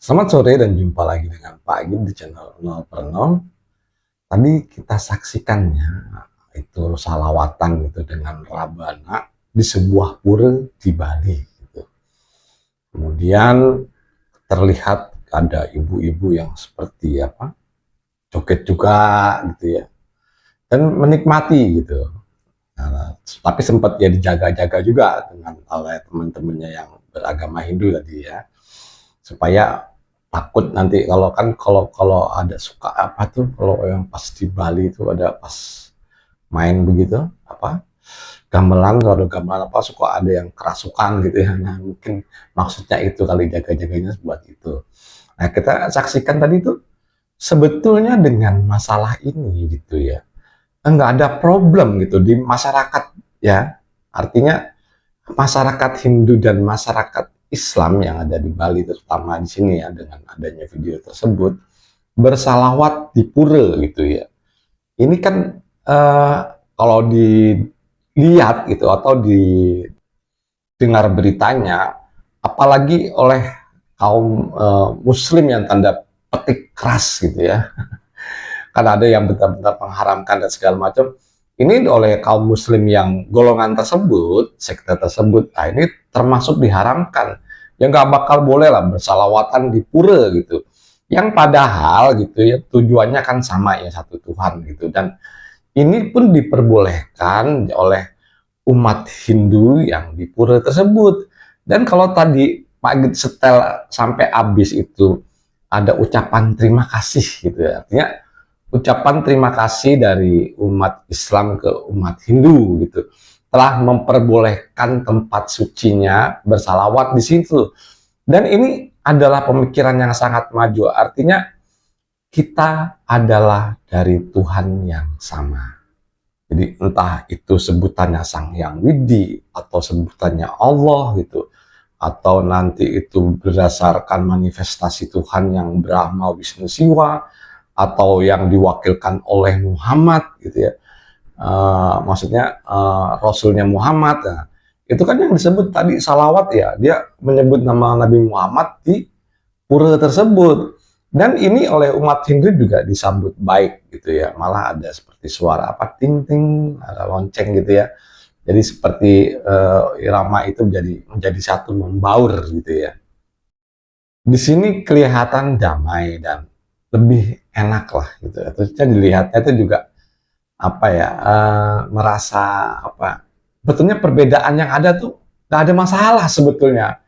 Selamat sore dan jumpa lagi dengan Pak Agim di channel 0 per 0. Tadi kita saksikannya itu salawatan gitu dengan Rabana di sebuah pura di Bali gitu. Kemudian terlihat ada ibu-ibu yang seperti apa joget juga gitu ya dan menikmati gitu. Nah, tapi sempat ya dijaga-jaga juga dengan oleh teman-temannya yang beragama Hindu tadi ya, supaya takut nanti kalau kalau ada suka apa tuh kalau yang pas di Bali itu ada pas main begitu apa gamelan, kalau gamelan apa suka ada yang kerasukan gitu ya. Nah mungkin maksudnya itu kali jaga-jaganya buat itu. Nah kita saksikan tadi itu sebetulnya dengan masalah ini gitu ya, nggak ada problem gitu di masyarakat ya, artinya masyarakat Hindu dan masyarakat Islam yang ada di Bali terutama di sini ya, dengan adanya video tersebut bersalawat di pura gitu ya. Ini kan kalau dilihat gitu atau didengar beritanya, apalagi oleh kaum Muslim yang tanda petik keras gitu ya, kan ada yang benar-benar mengharamkan dan segala macam. Ini oleh kaum muslim yang golongan tersebut, sekte tersebut, nah ini termasuk diharamkan. Ya nggak bakal boleh lah bersalawatan di pura gitu. Yang padahal gitu ya tujuannya kan sama ya, satu Tuhan gitu. Dan ini pun diperbolehkan oleh umat Hindu yang di pura tersebut. Dan kalau tadi Pak Git setel sampai habis itu ada ucapan terima kasih gitu ya, artinya ucapan terima kasih dari umat Islam ke umat Hindu gitu, telah memperbolehkan tempat sucinya bersalawat di situ. Dan ini adalah pemikiran yang sangat maju, artinya kita adalah dari Tuhan yang sama. Jadi entah itu sebutannya Sang Hyang Widi atau sebutannya Allah gitu, atau nanti itu berdasarkan manifestasi Tuhan yang Brahma Wisnu Siwa, atau yang diwakilkan oleh Muhammad gitu ya, maksudnya Rasulnya Muhammad. Nah, itu kan yang disebut tadi salawat ya, dia menyebut nama Nabi Muhammad di pura tersebut. Dan ini oleh umat Hindu juga disambut baik gitu ya, malah ada seperti suara apa ting ting, ada lonceng gitu ya, jadi seperti irama itu menjadi satu, membaur gitu ya. Di sini kelihatan damai dan lebih enak lah gitu. Terusnya dilihatnya itu juga apa ya, merasa apa, betulnya perbedaan yang ada tuh nggak ada masalah sebetulnya.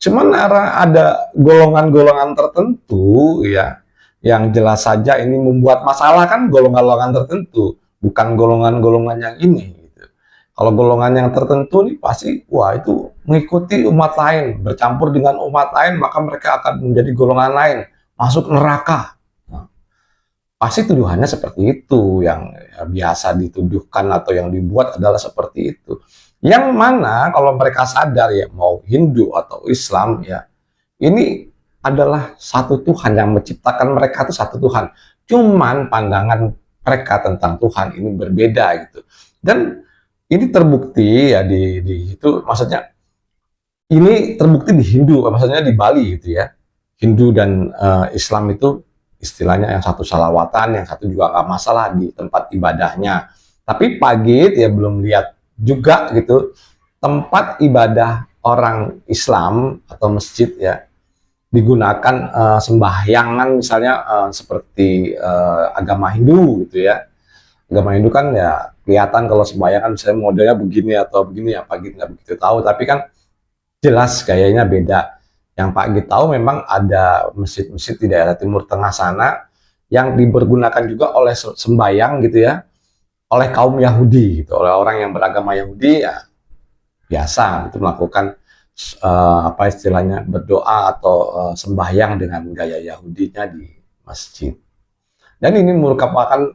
Cuman ada golongan-golongan tertentu ya, yang jelas saja ini membuat masalah, kan golongan-golongan tertentu, bukan golongan-golongan yang ini. Gitu. Kalau golongan yang tertentu nih pasti, wah itu mengikuti umat lain, bercampur dengan umat lain, maka mereka akan menjadi golongan lain, masuk neraka. Nah, pasti tuduhannya seperti itu, yang ya, biasa dituduhkan atau yang dibuat adalah seperti itu. Yang mana kalau mereka sadar ya, mau Hindu atau Islam ya, ini adalah satu Tuhan yang menciptakan mereka, itu satu Tuhan. Cuman pandangan mereka tentang Tuhan ini berbeda gitu. Dan ini terbukti ya di itu, maksudnya ini terbukti di Hindu, maksudnya di Bali gitu ya. Hindu dan Islam itu istilahnya yang satu salawatan, yang satu juga nggak masalah di tempat ibadahnya. Tapi pagi ya belum lihat juga gitu tempat ibadah orang Islam atau masjid ya digunakan sembahyangan misalnya seperti agama Hindu gitu ya. Agama Hindu kan ya kelihatan kalau sembahyangan misalnya modelnya begini atau begini, ya pagi nggak begitu tahu, tapi kan jelas gayanya beda. Yang Pak Git tahu memang ada masjid-masjid di daerah Timur Tengah sana yang dipergunakan juga oleh sembayang gitu ya, oleh kaum Yahudi gitu, oleh orang yang beragama Yahudi ya, biasa itu melakukan apa istilahnya, berdoa atau sembahyang dengan gaya Yahudinya di masjid. Dan ini merupakan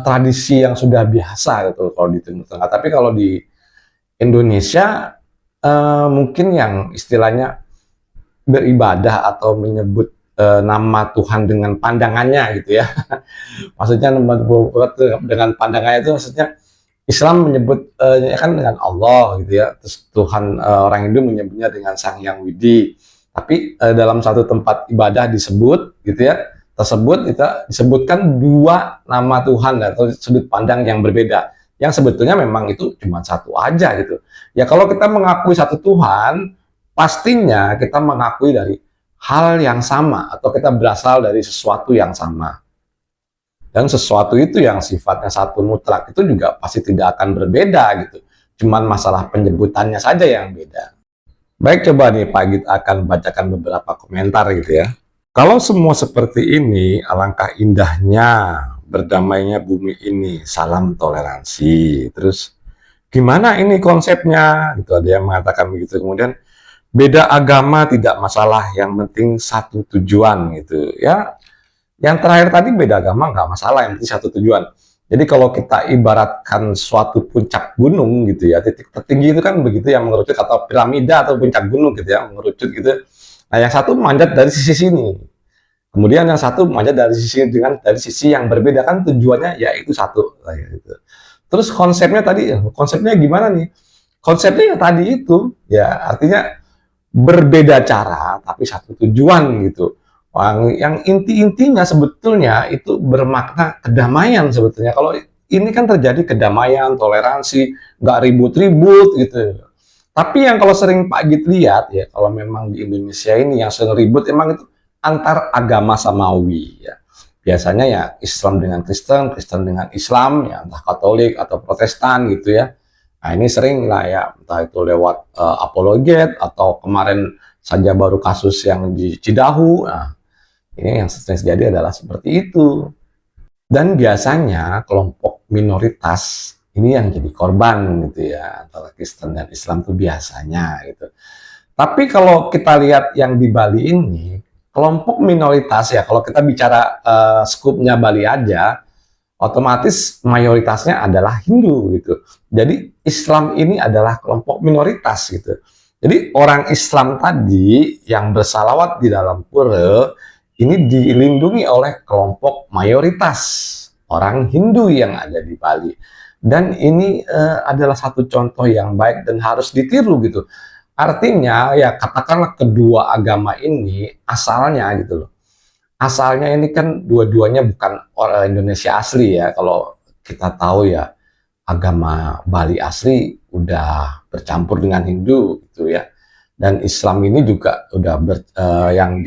tradisi yang sudah biasa gitu kalau di Timur Tengah. Tapi kalau di Indonesia mungkin yang istilahnya beribadah atau menyebut nama Tuhan dengan pandangannya gitu ya. Maksudnya dengan pandangannya itu maksudnya Islam menyebut kan dengan Allah gitu ya. Terus Tuhan orang Hindu menyebutnya dengan Sang Hyang Widi. Tapi dalam satu tempat ibadah disebut gitu ya, tersebut kita disebutkan dua nama Tuhan atau sudut pandang yang berbeda. Yang sebetulnya memang itu cuma satu aja gitu. Ya kalau kita mengakui satu Tuhan, pastinya kita mengakui dari hal yang sama atau kita berasal dari sesuatu yang sama. Dan sesuatu itu yang sifatnya satu mutlak itu juga pasti tidak akan berbeda gitu. Cuman masalah penyebutannya saja yang beda. Baik, coba nih Pak Git akan bacakan beberapa komentar gitu ya. Kalau semua seperti ini, alangkah indahnya berdamainya bumi ini. Salam toleransi. Terus, gimana ini konsepnya? Gitu ada yang mengatakan begitu. Kemudian, beda agama tidak masalah, yang penting satu tujuan gitu. Ya, yang terakhir tadi beda agama nggak masalah, yang penting satu tujuan. Jadi kalau kita ibaratkan suatu puncak gunung gitu ya, titik tertinggi itu kan begitu yang mengerucut atau piramida atau puncak gunung gitu ya, mengerucut gitu. Nah, yang satu manjat dari sisi sini. Kemudian yang satu manjat dari sisi yang berbeda, kan tujuannya yaitu satu gitu. Terus konsepnya gimana nih? Konsepnya ya tadi itu, ya artinya berbeda cara tapi satu tujuan gitu. Yang intinya sebetulnya itu bermakna kedamaian sebetulnya. Kalau ini kan terjadi kedamaian, toleransi, nggak ribut-ribut gitu. Tapi yang kalau sering Pak Git lihat ya, kalau memang di Indonesia ini yang sering ribut emang itu antar agama samawi ya. Biasanya ya Islam dengan Kristen, Kristen dengan Islam, ya entah Katolik atau Protestan gitu ya. Nah ini sering lah ya, entah itu lewat apologet atau kemarin saja baru kasus yang di Cidahu. Nah, ini yang sering terjadi adalah seperti itu. Dan biasanya kelompok minoritas ini yang jadi korban gitu ya, antara Kristen dan Islam tuh biasanya gitu. Tapi kalau kita lihat yang di Bali ini, kelompok minoritas ya, kalau kita bicara skupnya Bali aja, otomatis mayoritasnya adalah Hindu gitu. Jadi Islam ini adalah kelompok minoritas gitu. Jadi orang Islam tadi yang bersalawat di dalam pura ini dilindungi oleh kelompok mayoritas orang Hindu yang ada di Bali. Dan ini adalah satu contoh yang baik dan harus ditiru gitu. Artinya ya katakanlah kedua agama ini asalnya gitu loh. Asalnya ini kan dua-duanya bukan orang Indonesia asli ya. Kalau kita tahu ya agama Bali asli udah bercampur dengan Hindu gitu ya. Dan Islam ini juga udah yang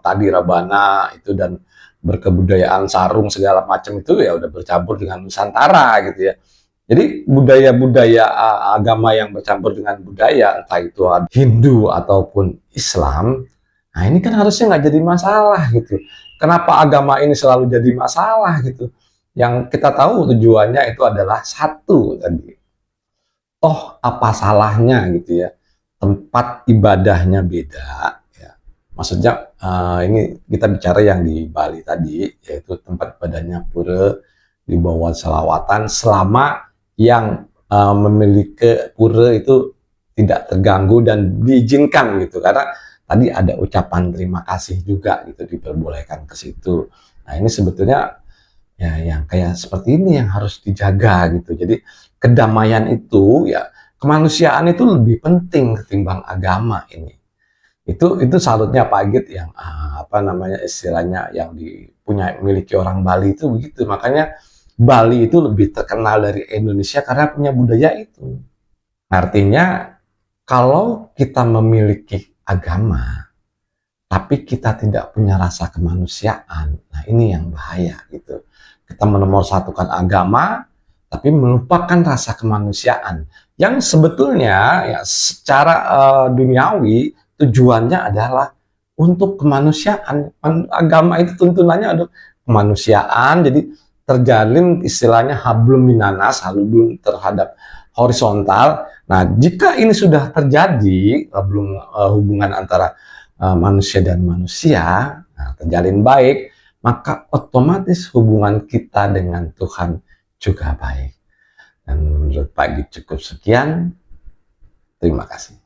tadi Rabana itu dan berkebudayaan sarung segala macam itu ya udah bercampur dengan Nusantara gitu ya. Jadi budaya-budaya agama yang bercampur dengan budaya entah itu Hindu ataupun Islam, nah ini kan harusnya nggak jadi masalah gitu. Kenapa agama ini selalu jadi masalah gitu? Yang kita tahu tujuannya itu adalah satu tadi. Oh, apa salahnya gitu ya? Tempat ibadahnya beda, ya. Maksudnya ini kita bicara yang di Bali tadi, yaitu tempat ibadahnya pura di bawah selawatan selama yang memiliki pura itu tidak terganggu dan diizinkan gitu. Karena tadi ada ucapan terima kasih juga gitu diperbolehkan ke situ. Nah ini sebetulnya ya yang kayak seperti ini yang harus dijaga gitu. Jadi kedamaian itu ya kemanusiaan itu lebih penting ketimbang agama ini. Itu salutnya Pak Git yang apa namanya istilahnya yang dipunya miliki orang Bali itu begitu. Makanya Bali itu lebih terkenal dari Indonesia karena punya budaya itu. Artinya kalau kita memiliki agama tapi kita tidak punya rasa kemanusiaan, nah ini yang bahaya gitu. Kita menomorsatukan agama, tapi melupakan rasa kemanusiaan. Yang sebetulnya ya secara duniawi tujuannya adalah untuk kemanusiaan. Agama itu tuntunannya untuk kemanusiaan, jadi terjalin istilahnya hablum minanas, hablum terhadap horizontal. Nah, jika ini sudah terjadi, belum hubungan antara manusia dan manusia, nah, terjalin baik, maka otomatis hubungan kita dengan Tuhan juga baik. Dan menurut Pak Git cukup sekian. Terima kasih.